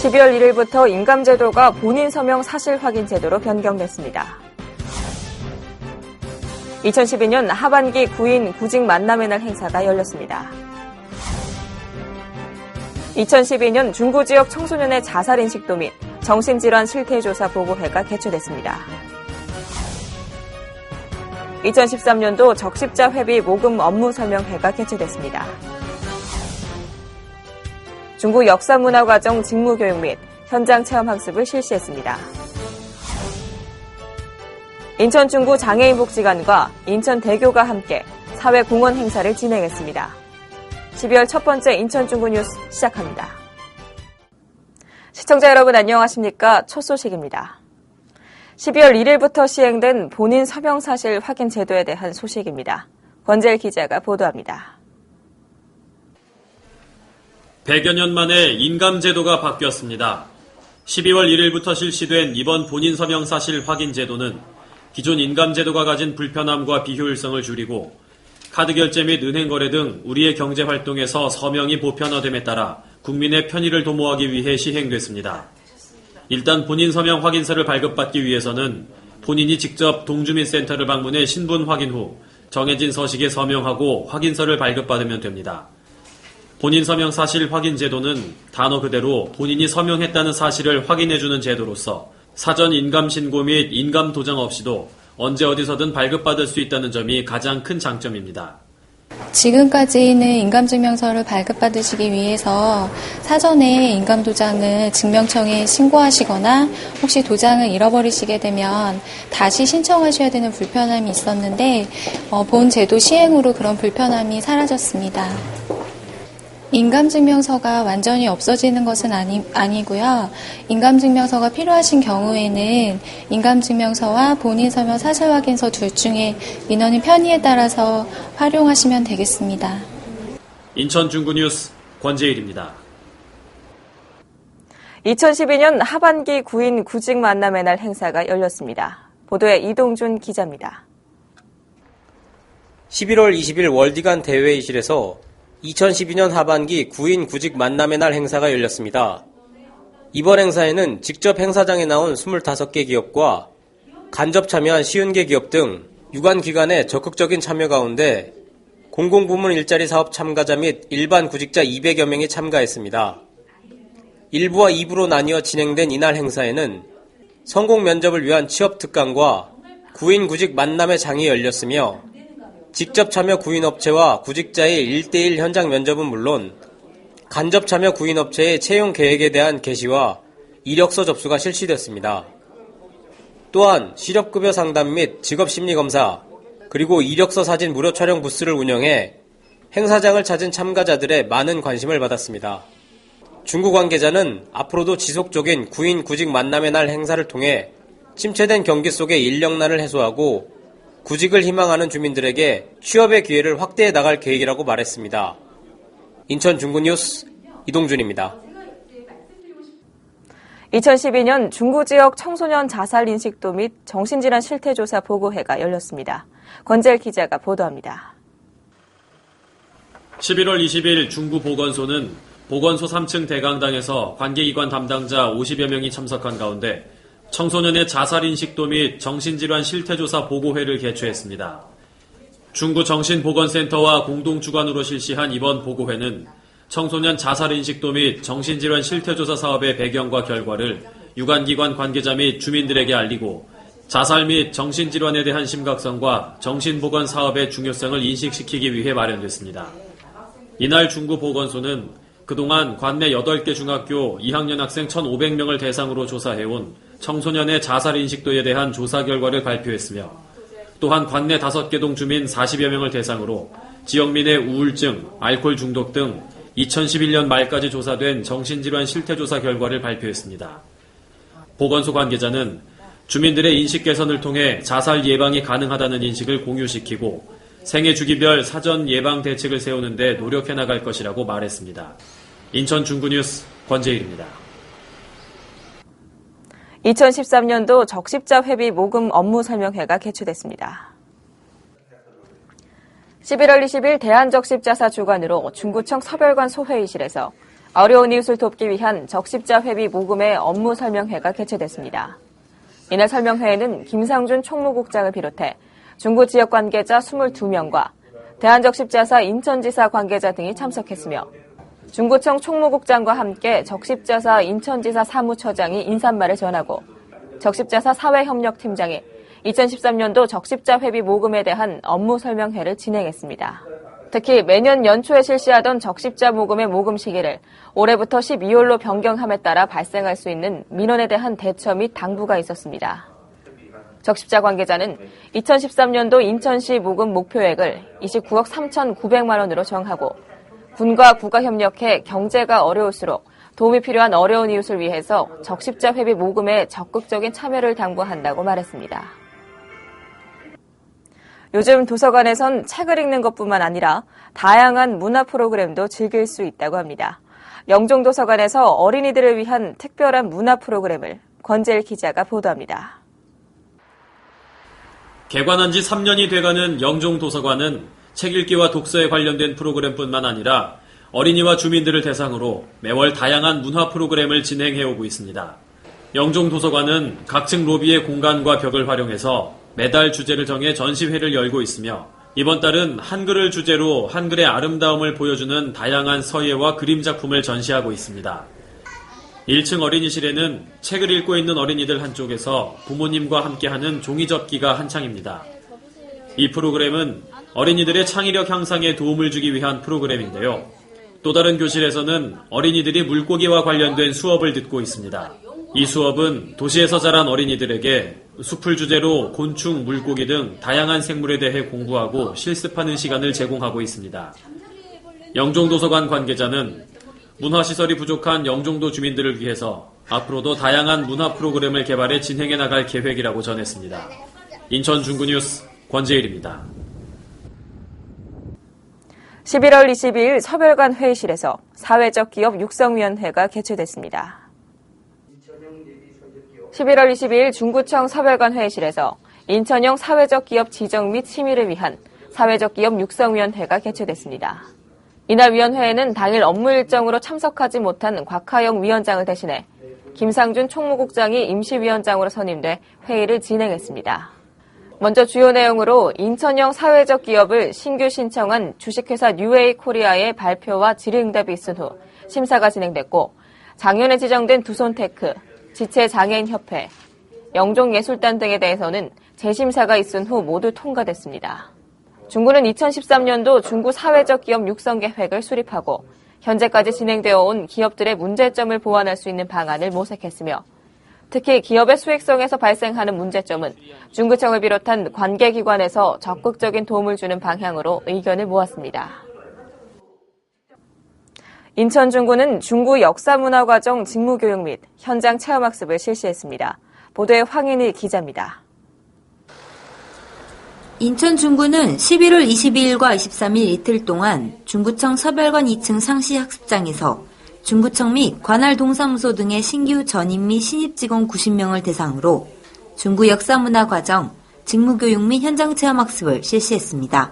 12월 1일부터 인감제도가 본인 서명 사실 확인 제도로 변경됐습니다. 2012년 하반기 구인 구직 만남의 날 행사가 열렸습니다. 2012년 중구 지역 청소년의 자살 인식도 및 정신질환 실태조사 보고회가 개최됐습니다. 2013년도 적십자 회비 모금 업무 설명회가 개최됐습니다. 중구 역사문화과정 직무교육 및 현장 체험 학습을 실시했습니다. 인천 중구 장애인복지관과 인천대교가 함께 사회공헌 행사를 진행했습니다. 12월 첫 번째 인천 중구 뉴스 시작합니다. 시청자 여러분 안녕하십니까? 첫 소식입니다. 12월 1일부터 시행된 본인 서명 사실 확인 제도에 대한 소식입니다. 권재일 기자가 보도합니다. 100여 년 만에 인감제도가 바뀌었습니다. 12월 1일부터 실시된 이번 본인 서명 사실 확인 제도는 기존 인감제도가 가진 불편함과 비효율성을 줄이고 카드 결제 및 은행 거래 등 우리의 경제 활동에서 서명이 보편화됨에 따라 국민의 편의를 도모하기 위해 시행됐습니다. 일단 본인 서명 확인서를 발급받기 위해서는 본인이 직접 동주민센터를 방문해 신분 확인 후 정해진 서식에 서명하고 확인서를 발급받으면 됩니다. 본인 서명 사실 확인 제도는 단어 그대로 본인이 서명했다는 사실을 확인해주는 제도로서 사전 인감 신고 및 인감 도장 없이도 언제 어디서든 발급받을 수 있다는 점이 가장 큰 장점입니다. 지금까지는 인감증명서를 발급받으시기 위해서 사전에 인감도장을 증명청에 신고하시거나 혹시 도장을 잃어버리시게 되면 다시 신청하셔야 되는 불편함이 있었는데 본 제도 시행으로 그런 불편함이 사라졌습니다. 인감증명서가 완전히 없어지는 것은 아니고요. 인감증명서가 필요하신 경우에는 인감증명서와 본인 서명 사실확인서 둘 중에 민원인 편의에 따라서 활용하시면 되겠습니다. 인천 중구 뉴스 권재일입니다. 2012년 하반기 구인 구직 만남의 날 행사가 열렸습니다. 보도에 이동준 기자입니다. 11월 20일 월디간 대회의실에서 2012년 하반기 구인 구직 만남의 날 행사가 열렸습니다. 이번 행사에는 직접 행사장에 나온 25개 기업과 간접 참여한 50개 기업 등 유관기관의 적극적인 참여 가운데 공공부문 일자리 사업 참가자 및 일반 구직자 200여 명이 참가했습니다. 1부와 2부로 나뉘어 진행된 이날 행사에는 성공 면접을 위한 취업 특강과 구인 구직 만남의 장이 열렸으며 직접 참여 구인업체와 구직자의 1대1 현장 면접은 물론 간접 참여 구인업체의 채용 계획에 대한 게시와 이력서 접수가 실시됐습니다. 또한 실업급여 상담 및 직업심리검사, 그리고 이력서 사진 무료 촬영 부스를 운영해 행사장을 찾은 참가자들의 많은 관심을 받았습니다. 중구 관계자는 앞으로도 지속적인 구인 구직 만남의 날 행사를 통해 침체된 경기 속의 인력난을 해소하고 구직을 희망하는 주민들에게 취업의 기회를 확대해 나갈 계획이라고 말했습니다. 인천 중구 뉴스 이동준입니다. 2012년 중구 지역 청소년 자살 인식도 및 정신질환 실태조사 보고회가 열렸습니다. 권재일 기자가 보도합니다. 11월 20일 중구 보건소는 보건소 3층 대강당에서 관계기관 담당자 50여 명이 참석한 가운데 청소년의 자살 인식도 및 정신질환 실태조사 보고회를 개최했습니다. 중구 정신보건센터와 공동주관으로 실시한 이번 보고회는 청소년 자살 인식도 및 정신질환 실태조사 사업의 배경과 결과를 유관기관 관계자 및 주민들에게 알리고 자살 및 정신질환에 대한 심각성과 정신보건 사업의 중요성을 인식시키기 위해 마련됐습니다. 이날 중구 보건소는 그동안 관내 8개 중학교 2학년 학생 1,500명을 대상으로 조사해온 청소년의 자살 인식도에 대한 조사 결과를 발표했으며 또한 관내 5개 동 주민 40여 명을 대상으로 지역민의 우울증, 알코올 중독 등 2011년 말까지 조사된 정신질환 실태조사 결과를 발표했습니다. 보건소 관계자는 주민들의 인식 개선을 통해 자살 예방이 가능하다는 인식을 공유시키고 생애 주기별 사전 예방 대책을 세우는 데 노력해 나갈 것이라고 말했습니다. 인천 중구 뉴스 권재일입니다. 2013년도 적십자 회비 모금 업무 설명회가 개최됐습니다. 11월 20일 대한적십자사 주관으로 중구청 서별관 소회의실에서 어려운 이웃을 돕기 위한 적십자 회비 모금의 업무 설명회가 개최됐습니다. 이날 설명회에는 김상준 총무국장을 비롯해 중구 지역 관계자 22명과 대한적십자사 인천지사 관계자 등이 참석했으며 중구청 총무국장과 함께 적십자사 인천지사 사무처장이 인사말을 전하고 적십자사 사회협력팀장이 2013년도 적십자 회비 모금에 대한 업무 설명회를 진행했습니다. 특히 매년 연초에 실시하던 적십자 모금의 모금 시기를 올해부터 12월로 변경함에 따라 발생할 수 있는 민원에 대한 대처 및 당부가 있었습니다. 적십자 관계자는 2013년도 인천시 모금 목표액을 29억 3,900만 원으로 정하고 군과 구가 협력해 경제가 어려울수록 도움이 필요한 어려운 이웃을 위해서 적십자 회비 모금에 적극적인 참여를 당부한다고 말했습니다. 요즘 도서관에선 책을 읽는 것뿐만 아니라 다양한 문화 프로그램도 즐길 수 있다고 합니다. 영종도서관에서 어린이들을 위한 특별한 문화 프로그램을 권재일 기자가 보도합니다. 개관한 지 3년이 돼가는 영종도서관은 책 읽기와 독서에 관련된 프로그램뿐만 아니라 어린이와 주민들을 대상으로 매월 다양한 문화 프로그램을 진행해오고 있습니다. 영종도서관은 각 층 로비의 공간과 벽을 활용해서 매달 주제를 정해 전시회를 열고 있으며 이번 달은 한글을 주제로 한글의 아름다움을 보여주는 다양한 서예와 그림 작품을 전시하고 있습니다. 1층 어린이실에는 책을 읽고 있는 어린이들 한쪽에서 부모님과 함께하는 종이접기가 한창입니다. 이 프로그램은 어린이들의 창의력 향상에 도움을 주기 위한 프로그램인데요. 또 다른 교실에서는 어린이들이 물고기와 관련된 수업을 듣고 있습니다. 이 수업은 도시에서 자란 어린이들에게 숲을 주제로 곤충, 물고기 등 다양한 생물에 대해 공부하고 실습하는 시간을 제공하고 있습니다. 영종도서관 관계자는 문화시설이 부족한 영종도 주민들을 위해서 앞으로도 다양한 문화 프로그램을 개발해 진행해 나갈 계획이라고 전했습니다. 인천 중구뉴스 권재일입니다. 11월 22일 서별관 회의실에서 사회적 기업 육성위원회가 개최됐습니다. 11월 22일 중구청 서별관 회의실에서 인천형 사회적 기업 지정 및 심의를 위한 사회적 기업 육성위원회가 개최됐습니다. 이날 위원회에는 당일 업무 일정으로 참석하지 못한 곽하영 위원장을 대신해 김상준 총무국장이 임시위원장으로 선임돼 회의를 진행했습니다. 먼저 주요 내용으로 인천형 사회적 기업을 신규 신청한 주식회사 뉴에이 코리아의 발표와 질의응답이 있은 후 심사가 진행됐고 작년에 지정된 두손테크, 지체장애인협회, 영종예술단 등에 대해서는 재심사가 있은 후 모두 통과됐습니다. 중구는 2013년도 중구 사회적 기업 육성 계획을 수립하고 현재까지 진행되어 온 기업들의 문제점을 보완할 수 있는 방안을 모색했으며 특히 기업의 수익성에서 발생하는 문제점은 중구청을 비롯한 관계기관에서 적극적인 도움을 주는 방향으로 의견을 모았습니다. 인천 중구는 중구 역사문화과정 직무교육 및 현장 체험학습을 실시했습니다. 보도에 황인희 기자입니다. 인천 중구는 11월 22일과 23일 이틀 동안 중구청 서별관 2층 상시학습장에서 중구청 및 관할 동사무소 등의 신규 전임 및 신입 직원 90명을 대상으로 중구 역사문화과정 직무교육 및 현장 체험학습을 실시했습니다.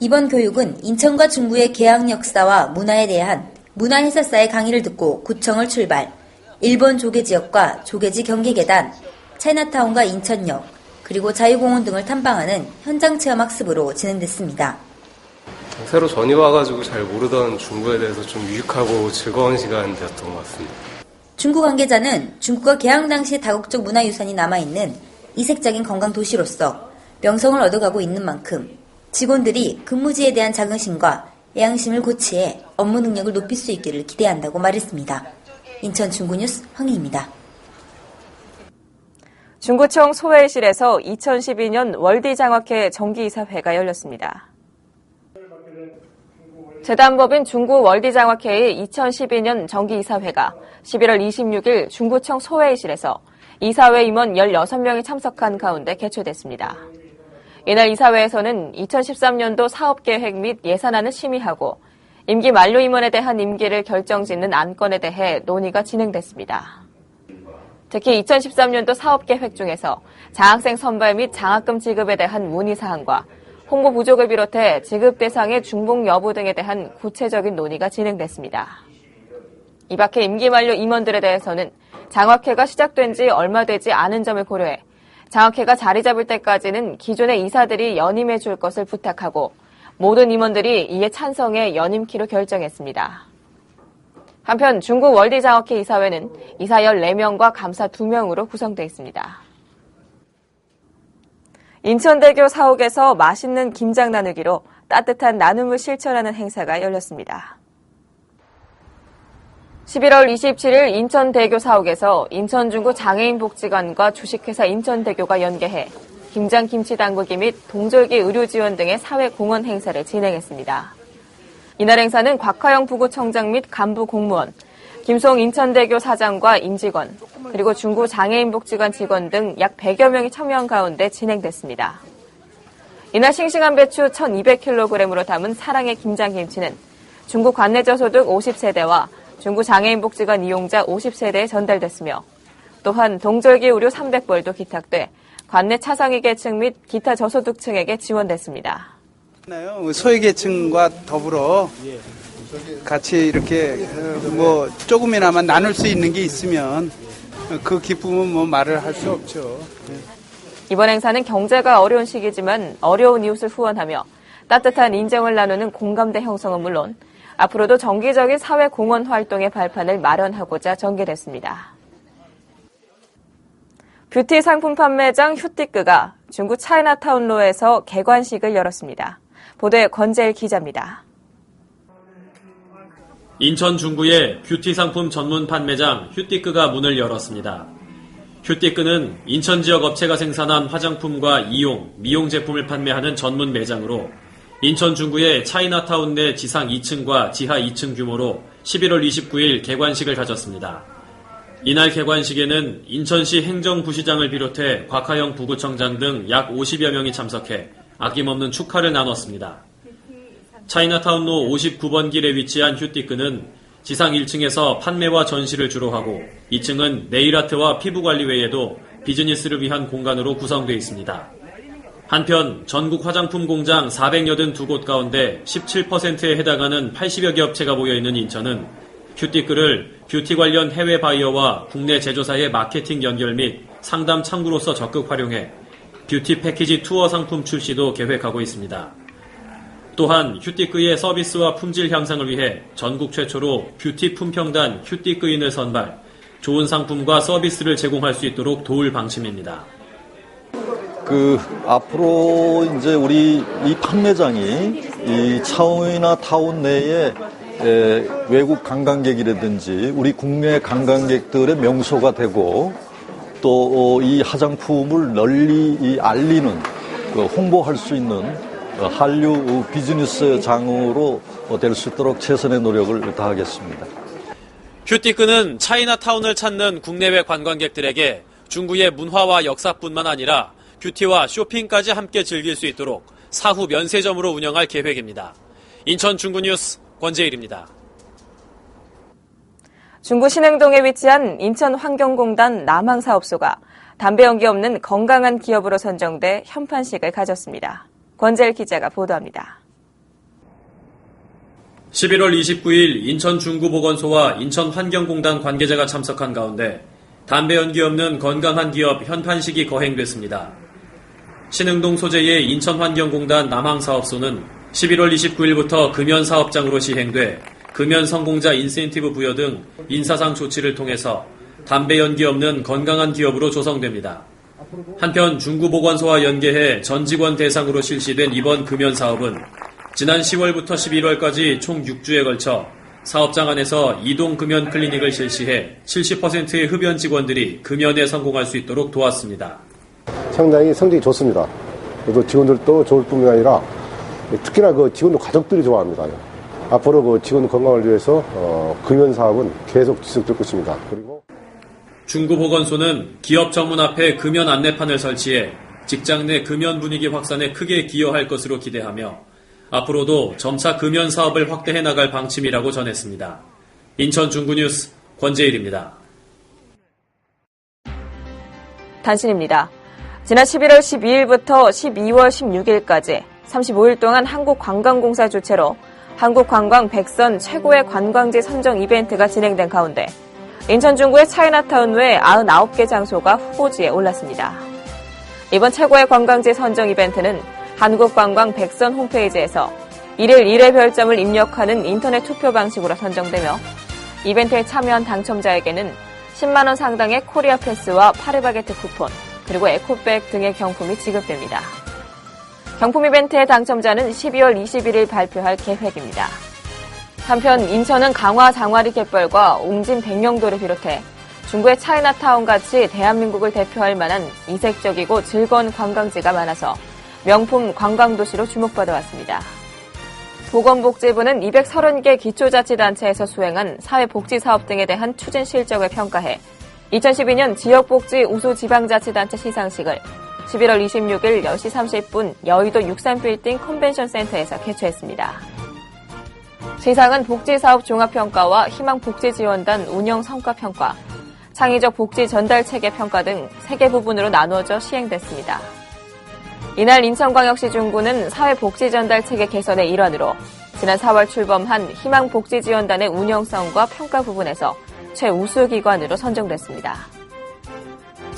이번 교육은 인천과 중구의 개항 역사와 문화에 대한 문화해설사의 강의를 듣고 구청을 출발, 일본 조개지역과 조개지 경기계단, 차이나타운과 인천역, 그리고 자유공원 등을 탐방하는 현장 체험학습으로 진행됐습니다. 새로 전이 와가지고 잘 모르던 중구에 대해서 좀 유익하고 즐거운 시간 되었던 것 같습니다. 중구 관계자는 중구가 개항 당시 다국적 문화유산이 남아있는 이색적인 관광도시로서 명성을 얻어가고 있는 만큼 직원들이 근무지에 대한 자긍심과 애양심을 고취해 업무 능력을 높일 수 있기를 기대한다고 말했습니다. 인천 중구뉴스 황희입니다. 중구청 소회실에서 2012년 월디장학회 정기이사회가 열렸습니다. 재단법인 중구 월디장학회의 2012년 정기이사회가 11월 26일 중구청 소회실에서 이사회 임원 16명이 참석한 가운데 개최됐습니다. 이날 이사회에서는 2013년도 사업계획 및 예산안을 심의하고 임기 만료 임원에 대한 임기를 결정짓는 안건에 대해 논의가 진행됐습니다. 특히 2013년도 사업계획 중에서 장학생 선발 및 장학금 지급에 대한 문의사항과 홍보 부족을 비롯해 지급 대상의 중복 여부 등에 대한 구체적인 논의가 진행됐습니다. 이 밖에 임기 만료 임원들에 대해서는 장학회가 시작된 지 얼마 되지 않은 점을 고려해 장학회가 자리 잡을 때까지는 기존의 이사들이 연임해 줄 것을 부탁하고 모든 임원들이 이에 찬성해 연임키로 결정했습니다. 한편 중국 월디장학회 이사회는 이사 14명과 감사 2명으로 구성되어 있습니다. 인천대교 사옥에서 맛있는 김장 나누기로 따뜻한 나눔을 실천하는 행사가 열렸습니다. 11월 27일 인천대교 사옥에서 인천중구 장애인복지관과 주식회사 인천대교가 연계해 김장김치 담그기 및 동절기 의료 지원 등의 사회공헌 행사를 진행했습니다. 이날 행사는 곽하영 부구청장 및 간부 공무원, 김송 인천대교 사장과 임직원, 그리고 중구 장애인복지관 직원 등 약 100여 명이 참여한 가운데 진행됐습니다. 이날 싱싱한 배추 1200kg으로 담은 사랑의 김장김치는 중구 관내저소득 50세대와 중구 장애인복지관 이용자 50세대에 전달됐으며 또한 동절기 의료 300벌도 기탁돼 관내 차상위 계층 및 기타 저소득층에게 지원됐습니다. 소외계층과 더불어 같이 이렇게 조금이나마 나눌 수 있는 게 있으면 그 기쁨은 말을 할 수 없죠. 이번 행사는 경제가 어려운 시기지만 어려운 이웃을 후원하며 따뜻한 인정을 나누는 공감대 형성은 물론 앞으로도 정기적인 사회 공헌 활동의 발판을 마련하고자 전개됐습니다. 뷰티 상품 판매장 휴티크가 중구 차이나타운로에서 개관식을 열었습니다. 보도에 권재일 기자입니다. 인천 중구의 뷰티 상품 전문 판매장 휴티크가 문을 열었습니다. 휴티크는 인천 지역 업체가 생산한 화장품과 이용, 미용 제품을 판매하는 전문 매장으로 인천 중구의 차이나타운 내 지상 2층과 지하 2층 규모로 11월 29일 개관식을 가졌습니다. 이날 개관식에는 인천시 행정부시장을 비롯해 곽하영 부구청장 등 약 50여 명이 참석해 아낌없는 축하를 나눴습니다. 차이나타운로 59번 길에 위치한 휴티크는 지상 1층에서 판매와 전시를 주로 하고 2층은 네일아트와 피부관리 외에도 비즈니스를 위한 공간으로 구성되어 있습니다. 한편 전국 화장품 공장 482곳 가운데 17%에 해당하는 80여 개 업체가 모여있는 인천은 휴티크를 뷰티 관련 해외 바이어와 국내 제조사의 마케팅 연결 및 상담 창구로서 적극 활용해 뷰티 패키지 투어 상품 출시도 계획하고 있습니다. 또한 휴티크의 서비스와 품질 향상을 위해 전국 최초로 뷰티 품평단 휴티크인을 선발, 좋은 상품과 서비스를 제공할 수 있도록 도울 방침입니다. 앞으로 이제 우리 이 판매장이 이 차이나 타운 내에 외국 관광객이라든지 우리 국내 관광객들의 명소가 되고 또 이 화장품을 널리 알리는 홍보할 수 있는 한류 비즈니스 장으로 될 수 있도록 최선의 노력을 다하겠습니다. 휴티크는 차이나타운을 찾는 국내외 관광객들에게 중구의 문화와 역사뿐만 아니라 뷰티와 쇼핑까지 함께 즐길 수 있도록 사후 면세점으로 운영할 계획입니다. 인천 중구뉴스 권재일입니다. 중구 신흥동에 위치한 인천환경공단 남항사업소가 담배 연기 없는 건강한 기업으로 선정돼 현판식을 가졌습니다. 권재일 기자가 보도합니다. 11월 29일 인천 중구보건소와 인천환경공단 관계자가 참석한 가운데 담배 연기 없는 건강한 기업 현판식이 거행됐습니다. 신흥동 소재의 인천환경공단 남항사업소는 11월 29일부터 금연사업장으로 시행돼 금연성공자 인센티브 부여 등 인사상 조치를 통해서 담배 연기 없는 건강한 기업으로 조성됩니다. 한편 중구보건소와 연계해 전 직원 대상으로 실시된 이번 금연사업은 지난 10월부터 11월까지 총 6주에 걸쳐 사업장 안에서 이동 금연 클리닉을 실시해 70%의 흡연 직원들이 금연에 성공할 수 있도록 도왔습니다. 상당히 성적이 좋습니다. 그래서 직원들도 좋을 뿐만 아니라 특히나 직원들 가족들이 좋아합니다. 앞으로 직원 건강을 위해서 금연 사업은 계속 지속될 것입니다. 그리고 중구보건소는 기업 정문 앞에 금연 안내판을 설치해 직장 내 금연 분위기 확산에 크게 기여할 것으로 기대하며 앞으로도 점차 금연 사업을 확대해 나갈 방침이라고 전했습니다. 인천 중구뉴스 권재일입니다. 단신입니다. 지난 11월 12일부터 12월 16일까지 35일 동안 한국관광공사 주최로 한국관광 100선 최고의 관광지 선정 이벤트가 진행된 가운데 인천 중구의 차이나타운 외 99개 장소가 후보지에 올랐습니다. 이번 최고의 관광지 선정 이벤트는 한국관광 100선 홈페이지에서 1일 1회 별점을 입력하는 인터넷 투표 방식으로 선정되며 이벤트에 참여한 당첨자에게는 10만 원 상당의 코리아 패스와 파리바게트 쿠폰, 그리고 에코백 등의 경품이 지급됩니다. 경품 이벤트의 당첨자는 12월 21일 발표할 계획입니다. 한편 인천은 강화 장화리 갯벌과 옹진 백령도를 비롯해 중구의 차이나타운 같이 대한민국을 대표할 만한 이색적이고 즐거운 관광지가 많아서 명품 관광도시로 주목받아 왔습니다. 보건복지부는 230개 기초자치단체에서 수행한 사회복지사업 등에 대한 추진 실적을 평가해 2012년 지역복지 우수지방자치단체 시상식을 11월 26일 10시 30분 여의도 63빌딩 컨벤션센터에서 개최했습니다. 시상은 복지사업 종합평가와 희망복지지원단 운영 성과평가, 창의적 복지 전달체계 평가 등 3개 부분으로 나누어져 시행됐습니다. 이날 인천광역시 중구는 사회복지전달체계 개선의 일환으로 지난 4월 출범한 희망복지지원단의 운영성과 평가 부분에서 최우수기관으로 선정됐습니다.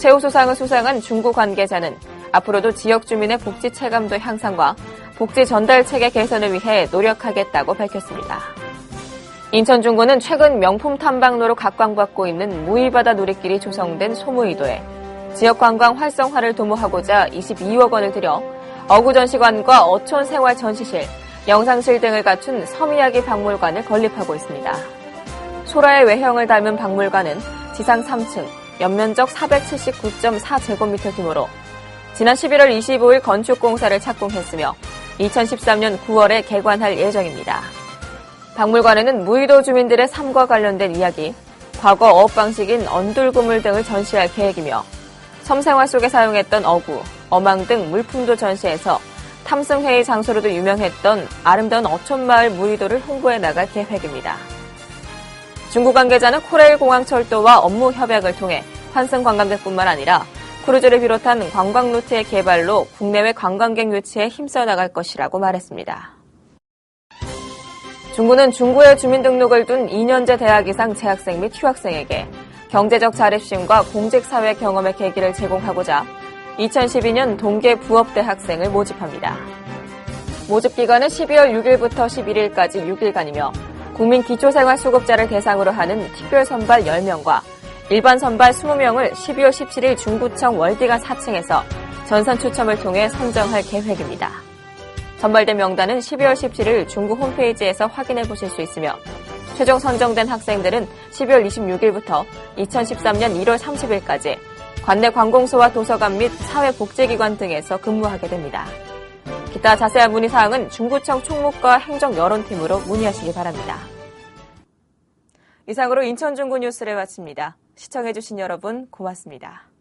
최우수상을 수상한 중구 관계자는 앞으로도 지역 주민의 복지 체감도 향상과 복지 전달체계 개선을 위해 노력하겠다고 밝혔습니다. 인천 중구는 최근 명품 탐방로로 각광받고 있는 무이바다 누리길이 조성된 소무이도에 지역관광 활성화를 도모하고자 22억 원을 들여 어구전시관과 어촌 생활 전시실, 영상실 등을 갖춘 섬이야기 박물관을 건립하고 있습니다. 소라의 외형을 닮은 박물관은 지상 3층, 연면적 479.4제곱미터 규모로 지난 11월 25일 건축공사를 착공했으며 2013년 9월에 개관할 예정입니다. 박물관에는 무의도 주민들의 삶과 관련된 이야기, 과거 어업 방식인 언둘구물 등을 전시할 계획이며 섬생활 속에 사용했던 어구, 어망 등 물품도 전시해서 탐승회의 장소로도 유명했던 아름다운 어촌마을 무의도를 홍보해 나갈 계획입니다. 중구 관계자는 코레일공항철도와 업무 협약을 통해 환승 관광객뿐만 아니라 크루즈를 비롯한 관광 루트의 개발로 국내외 관광객 유치에 힘써 나갈 것이라고 말했습니다. 중구는 중구에 주민등록을 둔 2년제 대학 이상 재학생 및 휴학생에게 경제적 자립심과 공직사회 경험의 계기를 제공하고자 2012년 동계 부업대 학생을 모집합니다. 모집기간은 12월 6일부터 11일까지 6일간이며 국민기초생활수급자를 대상으로 하는 특별선발 10명과 일반 선발 20명을 12월 17일 중구청 월디가 4층에서 전선 추첨을 통해 선정할 계획입니다. 선발된 명단은 12월 17일 중구 홈페이지에서 확인해 보실 수 있으며 최종 선정된 학생들은 12월 26일부터 2013년 1월 30일까지 관내 관공서와 도서관 및 사회복지기관 등에서 근무하게 됩니다. 기타 자세한 문의사항은 중구청 총무과 행정여론팀으로 문의하시기 바랍니다. 이상으로 인천 중구 뉴스를 마칩니다. 시청해주신 여러분 고맙습니다.